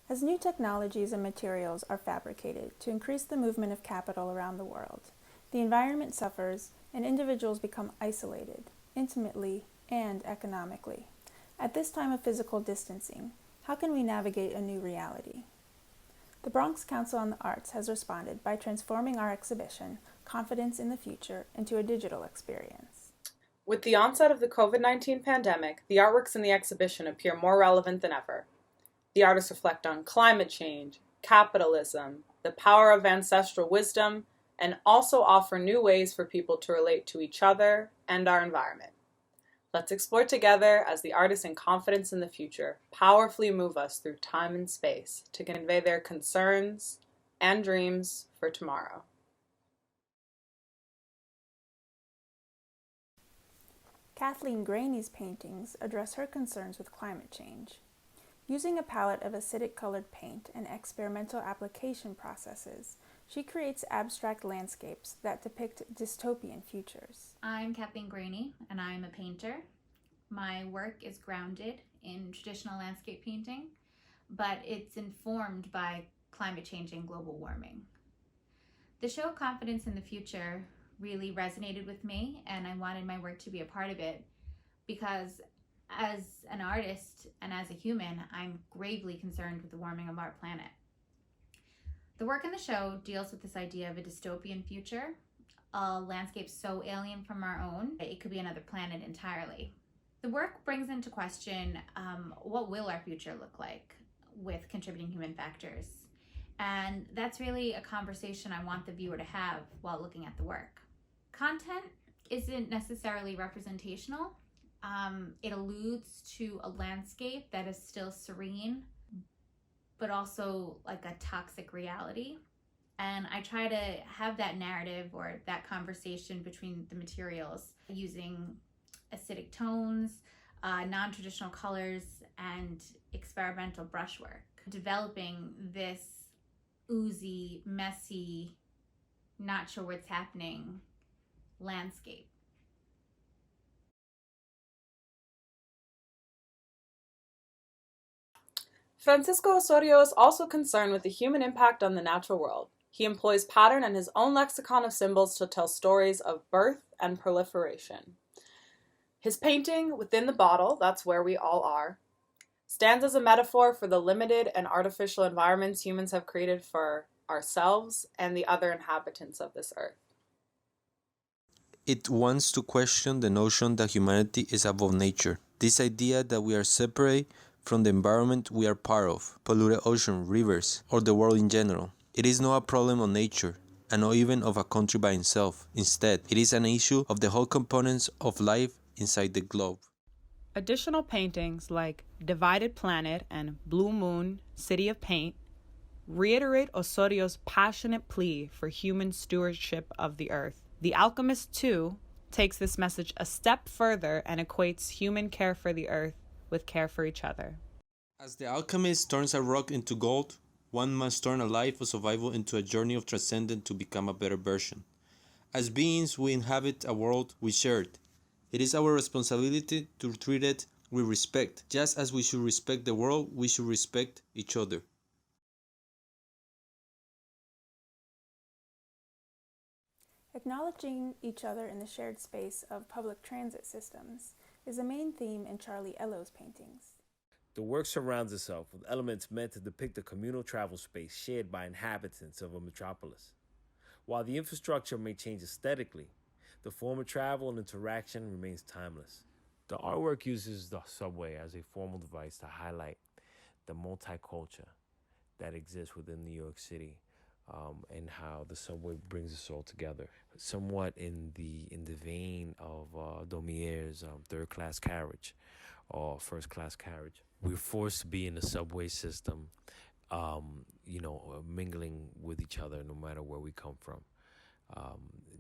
As new technologies and materials are fabricated to increase the movement of capital around the world, the environment suffers and individuals become isolated, intimately and economically. At this time of physical distancing, how can we navigate a new reality? The Bronx Council on the Arts has responded by transforming our exhibition, Confidence in the Future, into a digital experience. With the onset of the COVID-19 pandemic, the artworks in the exhibition appear more relevant than ever. The artists reflect on climate change, capitalism, the power of ancestral wisdom, and also offer new ways for people to relate to each other and our environment. Let's explore together as the artists in Confidence in the Future powerfully move us through time and space to convey their concerns and dreams for tomorrow. Kathleen Graney's paintings address her concerns with climate change. Using a palette of acidic colored paint and experimental application processes, she creates abstract landscapes that depict dystopian futures. I'm Kathleen Graney, and I'm a painter. My work is grounded in traditional landscape painting, but it's informed by climate change and global warming. The show Confidence in the Future really resonated with me, and I wanted my work to be a part of it because as an artist and as a human, I'm gravely concerned with the warming of our planet. The work in the show deals with this idea of a dystopian future, a landscape so alien from our own, it could be another planet entirely. The work brings into question what will our future look like with contributing human factors? And that's really a conversation I want the viewer to have while looking at the work. Content isn't necessarily representational. It alludes to a landscape that is still serene, but also like a toxic reality. And I try to have that narrative or that conversation between the materials using acidic tones, non-traditional colors, and experimental brushwork, developing this oozy, messy, not sure what's happening landscape. Francisco Osorio is also concerned with the human impact on the natural world. He employs pattern and his own lexicon of symbols to tell stories of birth and proliferation. His painting, Within the Bottle, That's Where We All Are, stands as a metaphor for the limited and artificial environments humans have created for ourselves and the other inhabitants of this earth. It wants to question the notion that humanity is above nature. This idea that we are separate from the environment we are part of, polluted ocean, rivers, or the world in general. It is not a problem of nature, and not even of a country by itself. Instead, it is an issue of the whole components of life inside the globe. Additional paintings like Divided Planet and Blue Moon, City of Paint reiterate Osorio's passionate plea for human stewardship of the earth. The Alchemist, too, takes this message a step further and equates human care for the earth with care for each other. As the alchemist turns a rock into gold, one must turn a life of survival into a journey of transcendence to become a better version. As beings, we inhabit a world we shared. It is our responsibility to treat it with respect. Just as we should respect the world, we should respect each other. Acknowledging each other in the shared space of public transit systems is a main theme in Charlie Ello's paintings. The work surrounds itself with elements meant to depict a communal travel space shared by inhabitants of a metropolis. While the infrastructure may change aesthetically, the form of travel and interaction remains timeless. The artwork uses the subway as a formal device to highlight the multiculture that exists within New York City, and how the subway brings us all together, somewhat in the vein of Domier's third-class carriage or first-class carriage. We're forced to be in the subway system, mingling with each other no matter where we come from.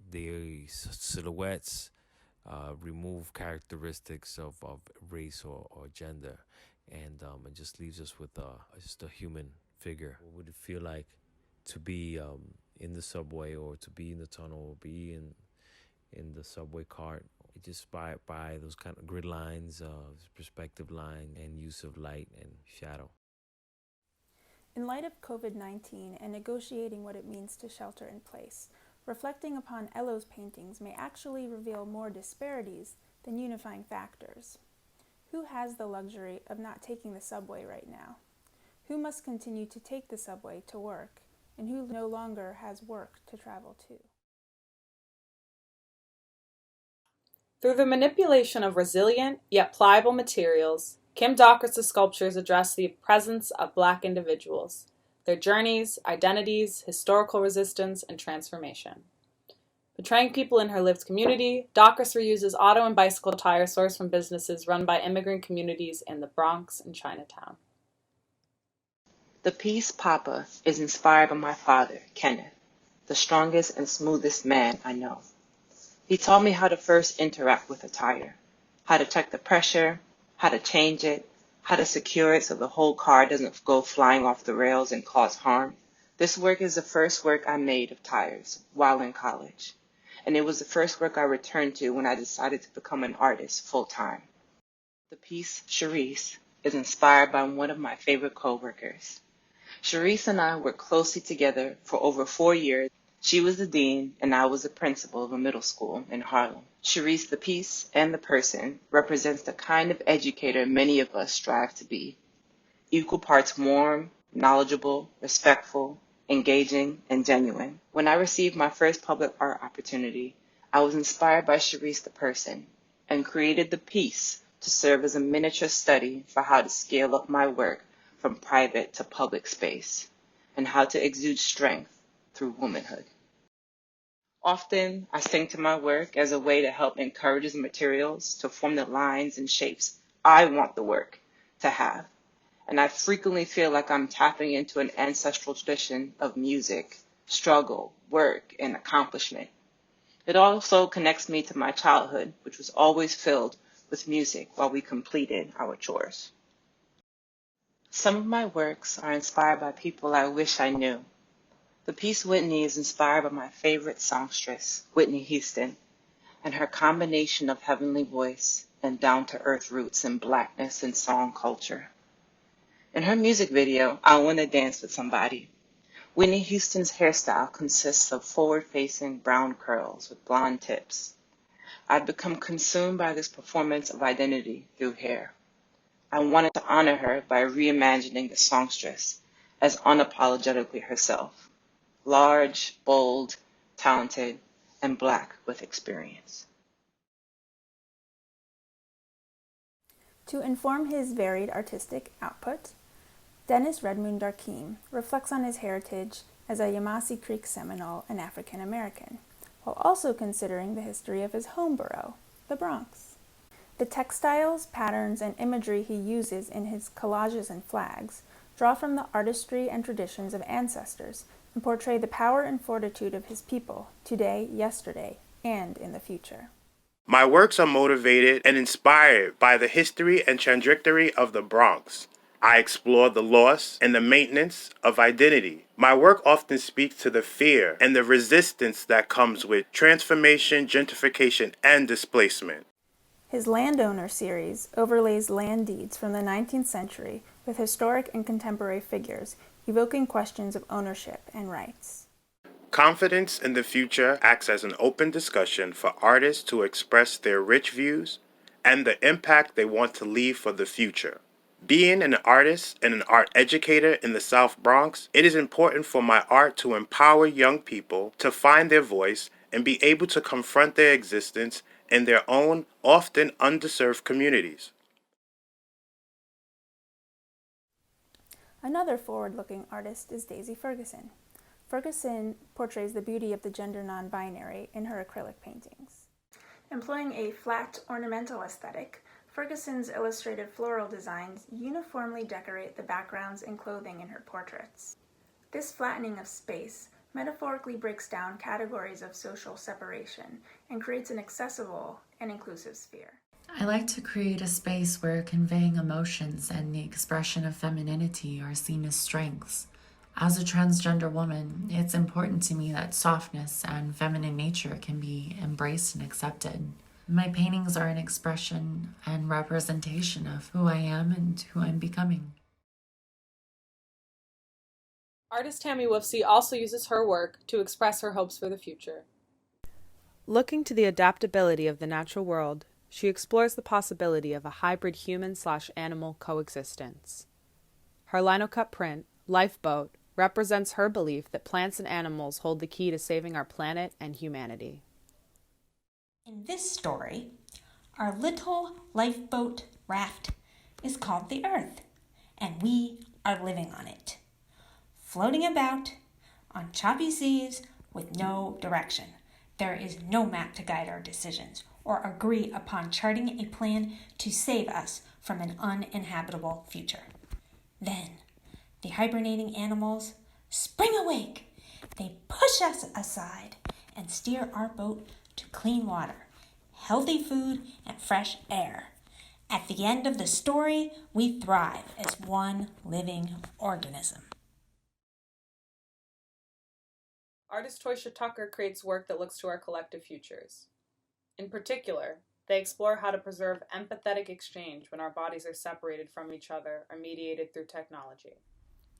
The silhouettes remove characteristics of race or gender, and it just leaves us with just a human figure. What would it feel like to be in the subway, or to be in the tunnel, or be in the subway cart, just by those kind of grid lines, perspective line, and use of light and shadow. In light of COVID-19 and negotiating what it means to shelter in place, reflecting upon Elo's paintings may actually reveal more disparities than unifying factors. Who has the luxury of not taking the subway right now? Who must continue to take the subway to work, and who no longer has work to travel to? Through the manipulation of resilient yet pliable materials, Kim Docker's sculptures address the presence of Black individuals, their journeys, identities, historical resistance, and transformation. Portraying people in her lived community, Docker's reuses auto and bicycle tires sourced from businesses run by immigrant communities in the Bronx and Chinatown. The piece Papa is inspired by my father, Kenneth, the strongest and smoothest man I know. He taught me how to first interact with a tire, how to check the pressure, how to change it, how to secure it so the whole car doesn't go flying off the rails and cause harm. This work is the first work I made of tires while in college, and it was the first work I returned to when I decided to become an artist full-time. The piece, Charisse, is inspired by one of my favorite co-workers. Charisse and I worked closely together for over 4 years. She was the dean, and I was the principal of a middle school in Harlem. Charisse, the piece and the person, represents the kind of educator many of us strive to be. Equal parts warm, knowledgeable, respectful, engaging, and genuine. When I received my first public art opportunity, I was inspired by Charisse, the person, and created the piece to serve as a miniature study for how to scale up my work from private to public space, and how to exude strength through womanhood. Often, I sing to my work as a way to help encourage the materials to form the lines and shapes I want the work to have. And I frequently feel like I'm tapping into an ancestral tradition of music, struggle, work, and accomplishment. It also connects me to my childhood, which was always filled with music while we completed our chores. Some of my works are inspired by people I wish I knew. The piece Whitney is inspired by my favorite songstress, Whitney Houston, and her combination of heavenly voice and down-to-earth roots in Blackness and song culture. In her music video, I Want to Dance with Somebody, Whitney Houston's hairstyle consists of forward-facing brown curls with blonde tips. I've become consumed by this performance of identity through hair. I wanted to honor her by reimagining the songstress as unapologetically herself. Large, bold, talented, and Black with experience. To inform his varied artistic output, Dennis Redmond Darkeem reflects on his heritage as a Yamasee Creek Seminole and African American, while also considering the history of his home borough, the Bronx. The textiles, patterns, and imagery he uses in his collages and flags draw from the artistry and traditions of ancestors and portray the power and fortitude of his people today, yesterday, and in the future. My works are motivated and inspired by the history and trajectory of the Bronx. I explore the loss and the maintenance of identity. My work often speaks to the fear and the resistance that comes with transformation, gentrification, and displacement. His Landowner series overlays land deeds from the 19th century with historic and contemporary figures, evoking questions of ownership and rights. Confidence in the future acts as an open discussion for artists to express their rich views and the impact they want to leave for the future. Being an artist and an art educator in the South Bronx, it is important for my art to empower young people to find their voice and be able to confront their existence in their own, often underserved communities. Another forward-looking artist is Daisy Ferguson. Ferguson portrays the beauty of the gender non-binary in her acrylic paintings. Employing a flat, ornamental aesthetic, Ferguson's illustrated floral designs uniformly decorate the backgrounds and clothing in her portraits. This flattening of space metaphorically breaks down categories of social separation and creates an accessible and inclusive sphere. I like to create a space where conveying emotions and the expression of femininity are seen as strengths. As a transgender woman, it's important to me that softness and feminine nature can be embraced and accepted. My paintings are an expression and representation of who I am and who I'm becoming. Artist Tammy Woofsy also uses her work to express her hopes for the future. Looking to the adaptability of the natural world, she explores the possibility of a hybrid human/animal coexistence. Her linocut print, Lifeboat, represents her belief that plants and animals hold the key to saving our planet and humanity. In this story, our little lifeboat raft is called the Earth, and we are living on it, floating about on choppy seas with no direction. There is no map to guide our decisions or agree upon charting a plan to save us from an uninhabitable future. Then, the hibernating animals spring awake. They push us aside and steer our boat to clean water, healthy food, and fresh air. At the end of the story, we thrive as one living organism. Artist Toysha Tucker creates work that looks to our collective futures. In particular, they explore how to preserve empathetic exchange when our bodies are separated from each other or mediated through technology.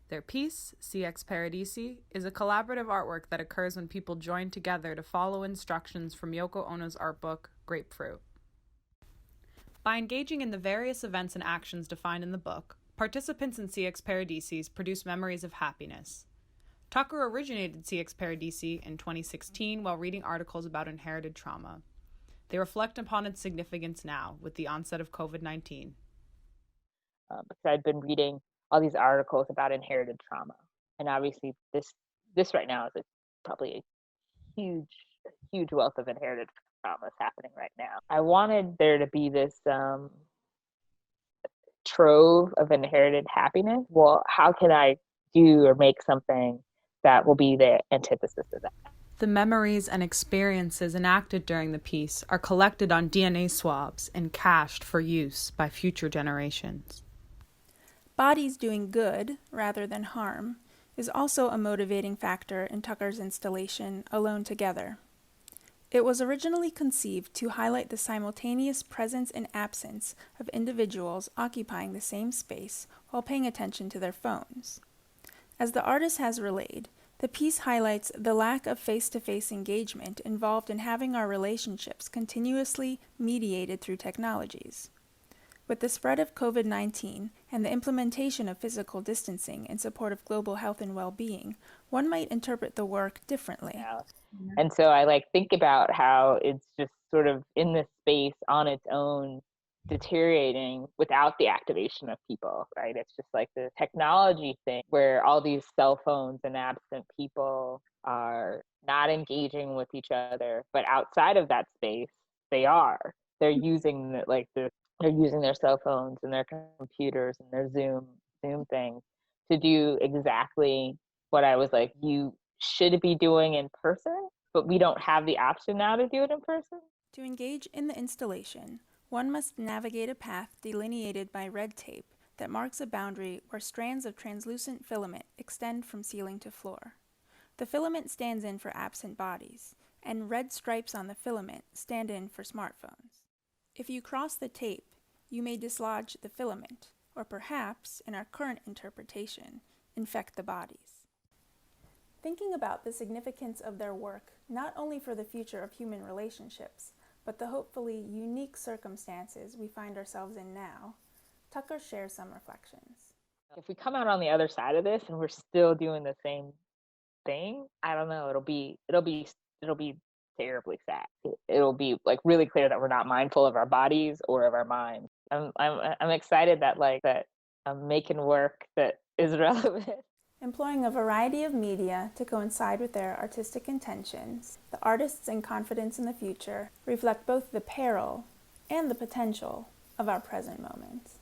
Their piece, CX Paradisi, is a collaborative artwork that occurs when people join together to follow instructions from Yoko Ono's art book, Grapefruit. By engaging in the various events and actions defined in the book, participants in CX Paradisis produce memories of happiness. Tucker originated CX Paradisi in 2016 while reading articles about inherited trauma. They reflect upon its significance now with the onset of COVID-19. Because I've been reading all these articles about inherited trauma, and obviously this right now is probably a huge wealth of inherited trauma is happening right now. I wanted there to be this trove of inherited happiness. Well, how can I do or make something that will be the antithesis of that? The memories and experiences enacted during the piece are collected on DNA swabs and cached for use by future generations. Bodies doing good, rather than harm, is also a motivating factor in Tucker's installation, Alone Together. It was originally conceived to highlight the simultaneous presence and absence of individuals occupying the same space while paying attention to their phones. As the artist has relayed, the piece highlights the lack of face-to-face engagement involved in having our relationships continuously mediated through technologies. With the spread of COVID-19 and the implementation of physical distancing in support of global health and well-being, one might interpret the work differently. Yeah. And so I think about how it's just sort of in this space on its own, deteriorating without the activation of people, right? It's just like the technology thing where all these cell phones and absent people are not engaging with each other, but outside of that space, they're using they're using their cell phones and their computers and their Zoom things to do exactly what I was like, you should be doing in person, but we don't have the option now to do it in person. To engage in the installation, one must navigate a path delineated by red tape that marks a boundary where strands of translucent filament extend from ceiling to floor. The filament stands in for absent bodies, and red stripes on the filament stand in for smartphones. If you cross the tape, you may dislodge the filament, or perhaps, in our current interpretation, infect the bodies. Thinking about the significance of their work not only for the future of human relationships, but the hopefully unique circumstances we find ourselves in now, Tucker shares some reflections. If we come out on the other side of this and we're still doing the same thing, I don't know, it'll be terribly sad. It'll be like really clear that we're not mindful of our bodies or of our minds. I'm excited that I'm making work that is relevant. Employing a variety of media to coincide with their artistic intentions, the artists in Confidence in the Future reflect both the peril and the potential of our present moments.